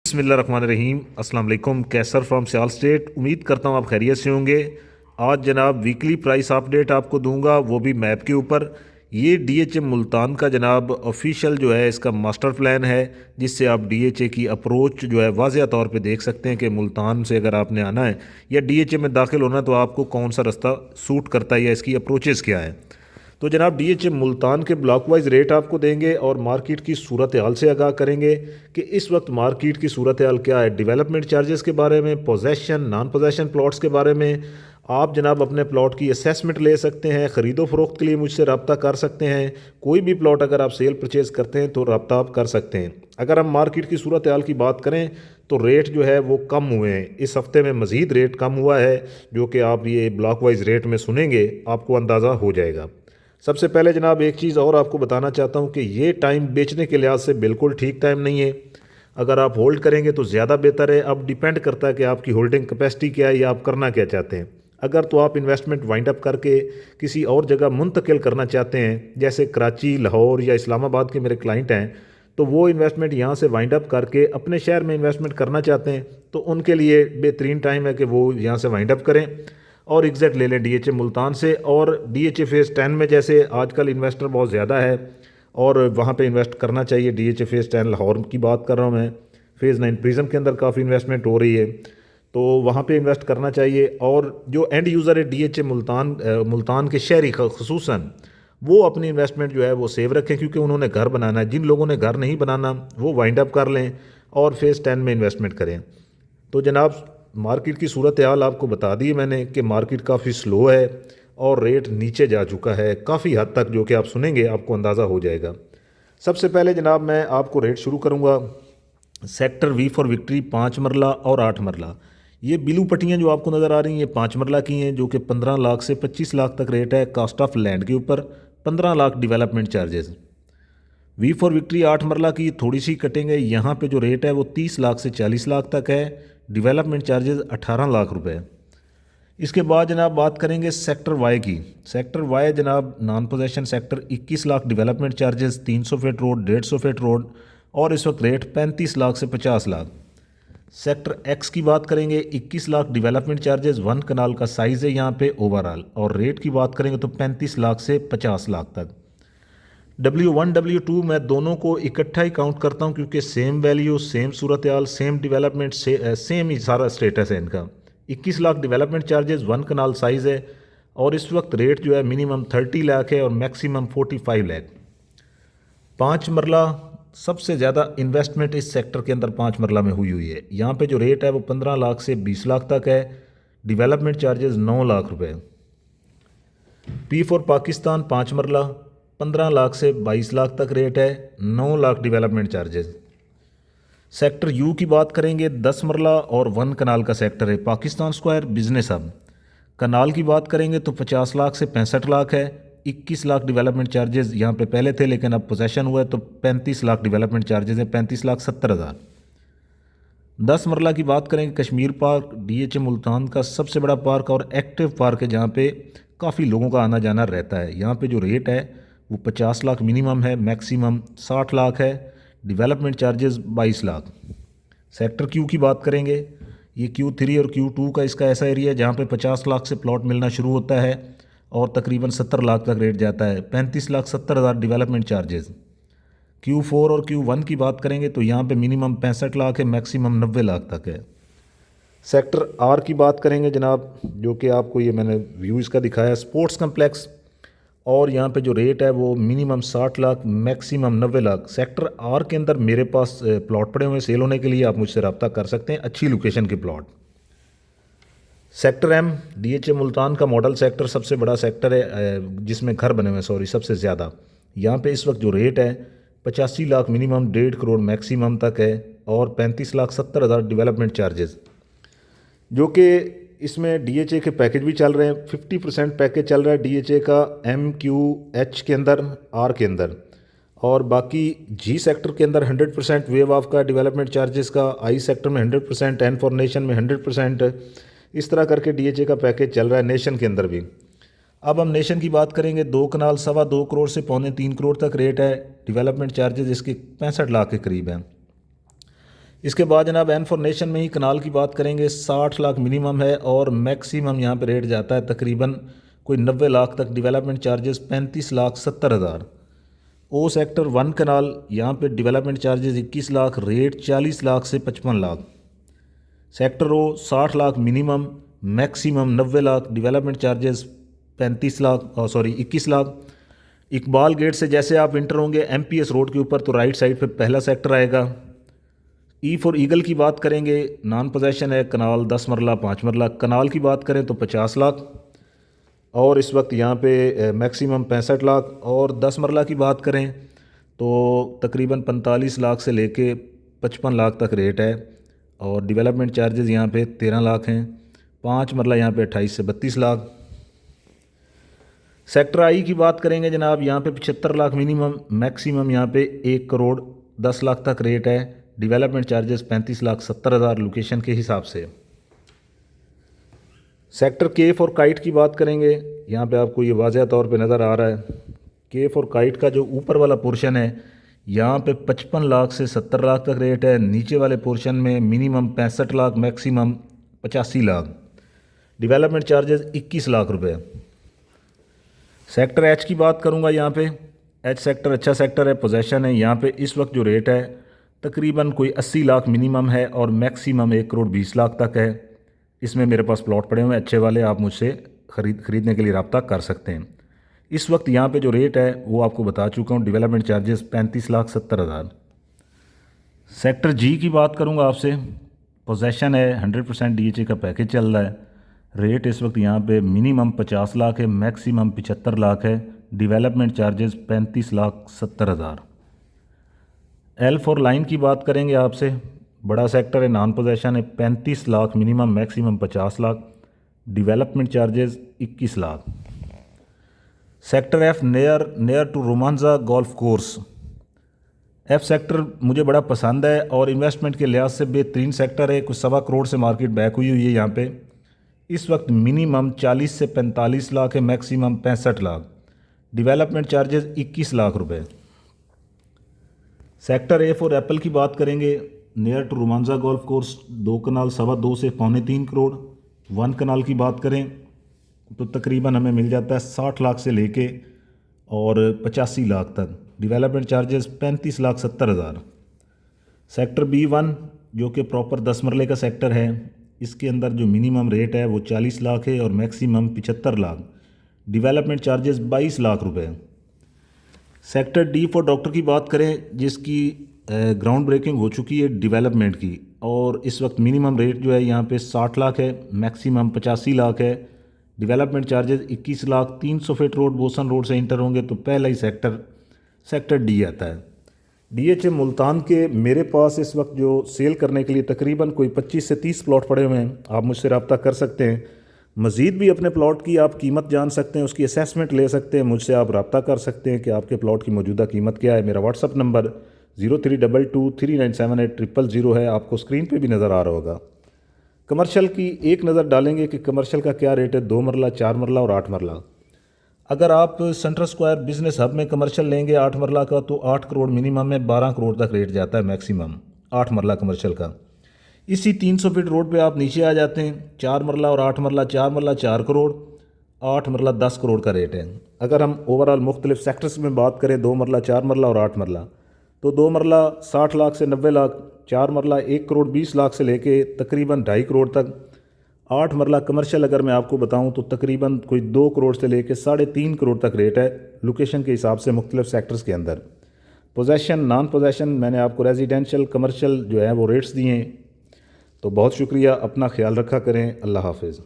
बिस्मिल्लाहिर्रहमानिर्रहीम। अस्सलाम वालेकुम। कैसर फ्रॉम सियाल स्टेट। उम्मीद करता हूँ आप खैरियत से होंगे। आज जनाब वीकली प्राइस अपडेट आपको दूंगा, वो भी मैप के ऊपर। ये डीएचए मुल्तान का जनाब ऑफिशियल जो है इसका मास्टर प्लान है, जिससे आप डीएचए की अप्रोच जो है वाज़िया तौर पे देख सकते हैं कि मुल्तान से अगर आपने आना है या डीएचए में दाखिल होना है तो आपको कौन सा रास्ता सूट करता है या इसकी अप्रोचेज़ क्या है। तो जनाब डीएचए मुल्तान के ब्लॉक वाइज रेट आपको देंगे और मार्केट की सूरत हाल से आगाह करेंगे कि इस वक्त मार्केट की सूरत हाल क्या है। डेवलपमेंट चार्जेस के बारे में, पोजेशन नॉन पोजेशन प्लॉट्स के बारे में आप जनाब अपने प्लॉट की असेसमेंट ले सकते हैं। ख़रीदो फरोख्त के लिए मुझसे रब्ता कर सकते हैं। कोई भी प्लॉट अगर आप सेल परचेज़ करते हैं तो रब्ता आप कर सकते हैं। अगर हम मार्केट की सूरत हाल की बात करें तो रेट जो है वो कम हुए हैं। इस हफ्ते में मज़ीद रेट कम हुआ है, जो कि आप ये ब्लॉक वाइज रेट में सुनेंगे आपको अंदाज़ा हो जाएगा। सबसे पहले जनाब एक चीज़ और आपको बताना चाहता हूँ कि ये टाइम बेचने के लिहाज से बिल्कुल ठीक टाइम नहीं है। अगर आप होल्ड करेंगे तो ज़्यादा बेहतर है। अब डिपेंड करता है कि आपकी होल्डिंग कैपेसिटी क्या है या आप करना क्या चाहते हैं। अगर तो आप इन्वेस्टमेंट वाइंड अप करके किसी और जगह मुंतकिल करना चाहते हैं, जैसे कराची, लाहौर या इस्लामाबाद के मेरे क्लाइंट हैं, तो वो इन्वेस्टमेंट यहाँ से वाइंड अप करके अपने शहर में इन्वेस्टमेंट करना चाहते हैं, तो उनके लिए बेहतरीन टाइम है कि वो यहाँ से वाइंड अप करें और एग्जैक्ट ले लें डीएचए मुल्तान से। और डीएचए फेज़ 10 में जैसे आजकल इन्वेस्टर बहुत ज़्यादा है और वहाँ पे इन्वेस्ट करना चाहिए। डीएचए फेज़ 10 लाहौर की बात कर रहा हूँ मैं। फेज़ 9 प्रिज्म के अंदर काफ़ी इन्वेस्टमेंट हो रही है, तो वहाँ पे इन्वेस्ट करना चाहिए। और जो एंड यूज़र है डीएचए मुल्तान के शहरी खसूसन, वो अपनी इन्वेस्टमेंट जो है वो सेव रखें, क्योंकि उन्होंने घर बनाना है। जिन लोगों ने घर नहीं बनाना वो वाइंड अप कर लें और फेज़ 10 में इन्वेस्टमेंट करें। तो जनाब मार्केट की सूरत हाल आपको बता दी मैंने कि मार्केट काफ़ी स्लो है और रेट नीचे जा चुका है काफ़ी हद तक, जो कि आप सुनेंगे आपको अंदाज़ा हो जाएगा। सबसे पहले जनाब मैं आपको रेट शुरू करूँगा। सेक्टर वी फॉर विक्ट्री 5 मरला और 8 मरला, ये ब्लू पट्टियाँ जो आपको नज़र आ रही हैं ये 5 मरला की हैं, जो कि 15 लाख से 25 लाख तक रेट है कास्ट ऑफ लैंड के ऊपर। 15 lakh development charges. V for victory 8 marla की थोड़ी सी कटेंगे, यहाँ पे जो रेट है वो 30 लाख से 40 लाख तक है। डेवलपमेंट चार्जेस 18 लाख रुपए। इसके बाद जनाब बात करेंगे सेक्टर वाई की। सेक्टर वाई जनाब non possession sector 21 lakh development charges, 300 feet road, 150 feet road, और इस वक्त रेट 35 लाख से 50 लाख। सेक्टर एक्स की बात करेंगे 21 लाख डेवलपमेंट चार्जेस, 1 कनाल का साइज़ है यहाँ पे ओवरऑल, और रेट की बात करेंगे तो 35 लाख से 50 लाख तक। W1 W2 मैं दोनों को इकट्ठा ही काउंट करता हूँ, क्योंकि सेम वैल्यू, सेम सूरत हाल, सेम डेवलपमेंट, सेम ही सारा स्टेटस है इनका। 21 लाख डेवलपमेंट चार्जेस, 1 कनाल साइज़ है, और इस वक्त रेट जो है मिनिमम 30 लाख है और मैक्सिमम 45 लाख। 5 मरला सबसे ज़्यादा इन्वेस्टमेंट इस सेक्टर के अंदर 5 मरला में हुई है। यहाँ पे जो रेट है वो 15 लाख से 20 लाख तक है। डेवलपमेंट चार्जेस 9 लाख रुपए। पी फॉर पाकिस्तान 5 मरला 15 लाख से 22 लाख तक रेट है, 9 lakh development charges. Sector you की बात करेंगे 10 मरला और 1 कनाल का सेक्टर है, पाकिस्तान स्क्वायर बिजनेस हब। कनाल की बात करेंगे तो 50 लाख से 65 लाख है। 21 लाख डेवलपमेंट चार्जेस यहाँ पे पहले थे, लेकिन अब पोजेशन हुआ है तो 35 लाख डेवलपमेंट चार्जेस हैं, 35 लाख 70 हज़ार। 10 मरला की बात करेंगे कश्मीर पार्क, डीएचए मुल्तान का सबसे बड़ा पार्क और एक्टिव पार्क है, जहाँ पे काफ़ी लोगों का आना जाना रहता है। यहाँ पे जो रेट है वो 50 लाख मिनिमम है, मैक्सिमम 60 लाख है। Development charges 22 lakh. Sector Q की बात करेंगे, ये Q3 और Q2 का इसका ऐसा एरिया है जहाँ पे 50 लाख से प्लॉट मिलना शुरू होता है और तकरीबन 70 लाख तक रेट जाता है। 35 लाख 70 हज़ार डेवलपमेंट चार्जेस। Q4 और Q1 की बात करेंगे तो यहाँ पे मिनिमम 65 लाख है, मैक्सिमम 90 लाख तक है। सेक्टर आर की बात करेंगे जनाब, जो कि आपको ये मैंने व्यू इसका दिखाया, स्पोर्ट्स कम्प्लेक्स, और यहाँ पे जो रेट है वो minimum 60 lakh, maximum 90 lakh. Sector R के अंदर मेरे पास प्लॉट पड़े हुए सेल होने के लिए, आप मुझसे रब्ता कर सकते हैं, अच्छी लोकेशन के plot. Sector M DHA Multan का मॉडल सेक्टर सबसे बड़ा सेक्टर है, जिसमें घर बने हुए, सॉरी, सबसे ज़्यादा। यहाँ पे इस वक्त जो रेट है 85 लाख मिनिमम, 1.5 करोड़ मैक्सिमम तक है, और 35 लाख 70 हज़ार डेवलपमेंट चार्जेस। जो कि इसमें डीएचए के पैकेज भी चल रहे हैं। 50% पैकेज चल रहा है डीएचए का MQH के अंदर, आर के अंदर, और बाकी जी सेक्टर के अंदर 100% वेव ऑफ का डेवलपमेंट चार्जेस का, आई सेक्टर में 100%, एन फॉर नेशन में 100%। इस तरह करके डीएचए का पैकेज चल रहा है नेशन के अंदर भी। अब हम नेशन की बात करेंगे, 2 कनाल 2.25 करोड़ से 2.25 करोड़ तक रेट है। डेवलपमेंट चार्जेस इसके 65 लाख के करीब हैं। इसके बाद जनाब एन फॉर नेशन में ही कनाल की बात करेंगे, 60 लाख मिनिमम है और मैक्सिमम यहाँ पे रेट जाता है तकरीबन कोई 90 लाख तक। Development charges 35,70,000। O sector 1 kanal यहाँ पे development charges 21 lakh, rate 40 lakh से 55 lakh. Sector O 60 lakh minimum, maximum 90 lakh, development charges 21 lakh. Iqbal gate से जैसे आप इंटर होंगे MPS रोड के ऊपर तो राइट साइड पे पहला सेक्टर आएगा। ई फॉर ईगल की बात करेंगे, नॉन पोजेशन है कनाल, 10 मरला 5 मरला। कनाल की बात करें तो 50 लाख और इस वक्त यहाँ पे मैक्सिमम 65 लाख। और 10 मरला की बात करें तो तकरीबन 45 लाख से लेके 55 लाख तक रेट है और डेवलपमेंट चार्जेस यहाँ पे 13 लाख हैं। 5 मरला यहाँ पे 28 से 32 लाख। सेक्टर आई की बात करेंगे जनाब, यहाँ पे 75 लाख मिनिमम, मैक्सिमम यहाँ पे 1 करोड़ 10 लाख तक रेट है। डेवलपमेंट चार्जेस 35,70,000 लोकेशन के हिसाब से। सेक्टर के फॉर काइट की बात करेंगे, यहाँ पे आपको ये वाज़ह तौर पे नज़र आ रहा है। के फॉर काइट का जो ऊपर वाला पोर्शन है यहाँ पे 55 लाख से 70 लाख तक रेट है। नीचे वाले पोर्शन में minimum 65 lakh, maximum 85 lakh. Development charges 21 lakh रुपए। सेक्टर एच की बात करूँगा, यहाँ पे एच सेक्टर अच्छा सेक्टर है, पोजेशन है। यहाँ पे इस वक्त जो रेट है तकरीबन कोई 80 लाख मिनिमम है और मैक्सिमम 1 करोड़ 20 लाख तक है। इसमें मेरे पास प्लॉट पड़े हुए हैं अच्छे वाले, आप मुझसे खरीदने के लिए रब्ता कर सकते हैं। इस वक्त यहाँ पे जो रेट है वो आपको बता चुका हूँ। Development charges 35,70,000। सेक्टर जी की बात करूँगा आपसे, पोजेशन है, 100% DHA का पैकेज चल रहा है। रेट इस वक्त यहाँ पे मिनिमम 50 लाख है, मैक्सिमम 75 लाख है। Development charges 35,70,000। L for line की बात करेंगे आपसे, बड़ा सेक्टर है, नॉन पोजेशन है, 35 lakh minimum, maximum 50 lakh. Development charges 21 lakh. Sector F near to Romanza golf course. F sector मुझे बड़ा पसंद है और इन्वेस्टमेंट के लिहाज से बेहतरीन सेक्टर है। कुछ 1.25 करोड़ से मार्केट बैक हुई है यहाँ पे। इस वक्त मिनिमम 40 से 45 लाख है, maximum 65 lakh. Development charges 21 lakh रुपए। सेक्टर ए फॉर एप्पल की बात करेंगे, near to Romanza golf course, 2 kanal 2.25 से 2.25 करोड़। 1 कनाल की बात करें तो तकरीबन हमें मिल जाता है 60 लाख से लेके और 85 लाख तक। Development charges 35,70,000। सेक्टर B1 जो कि प्रॉपर 10 मरले का सेक्टर है, इसके अंदर जो मिनिमम रेट है वो 40 लाख है और maximum 75 lakh. Development charges 22 lakh रुपए। सेक्टर डी फॉर डॉक्टर की बात करें, जिसकी ग्राउंड ब्रेकिंग हो चुकी है डेवलपमेंट की, और इस वक्त मिनिमम रेट जो है यहाँ पे 60 लाख है, मैक्सिमम 85 लाख है। Development charges 21 lakh. 300 feet road boson road से इंटर होंगे तो पहला ही सेक्टर डी आता है। DHA मुल्तान के मेरे पास इस वक्त जो सेल करने के लिए तकरीबन कोई 25 से 30 प्लॉट पड़े हुए हैं, आप मुझसे रब्ता कर सकते हैं। मज़ीद भी अपने प्लॉट की आप कीमत जान सकते हैं, उसकी असेसमेंट ले सकते हैं, मुझसे आप रब्ता कर सकते हैं कि आपके प्लॉट की मौजूदा कीमत क्या है। मेरा व्हाट्सअप नंबर 0322397800 है, आपको स्क्रीन पे भी नज़र आ रहा होगा। कमर्शियल की एक नज़र डालेंगे कि कमर्शियल का क्या रेट है, 2 मरला, 4 मरला और 8 मरला। अगर आप सेंट्रल स्क्वायर बिजनेस हब में कमर्शियल लेंगे 8 मरला का तो 8 करोड़ मिनिमम में, 12 करोड़ तक रेट जाता है मैक्सिमम 8 मरला कमर्शियल का। इसी 300 फीट रोड पे आप नीचे आ जाते हैं, 4 मरला और 8 मरला। 4 मरला 4 करोड़, 8 मरला 10 करोड़ का रेट है। अगर हम ओवरऑल मुख्तलिफ सेक्टर्स में बात करें, 2 मरला, 4 मरला और 8 मरला, तो 2 मरला 60 लाख से 90 लाख, 4 मरला 1 करोड़ 20 लाख से लेके तकरीबन 2.5 करोड़ तक। 8 मरला कमर्शियल अगर मैं आपको बताऊं तो तकरीबन कोई 2 करोड़ से लेके 3.5 करोड़ तक रेट है लोकेशन के हिसाब से मुख्तलिफ सेक्टर्स के अंदर। पोजेशन, नॉन पोजेशन, मैंने आपको रेजिडेंशियल कमर्शियल जो है वो रेट्स दिए हैं। तो बहुत शुक्रिया, अपना ख्याल रखा करें। अल्लाह हाफिज़।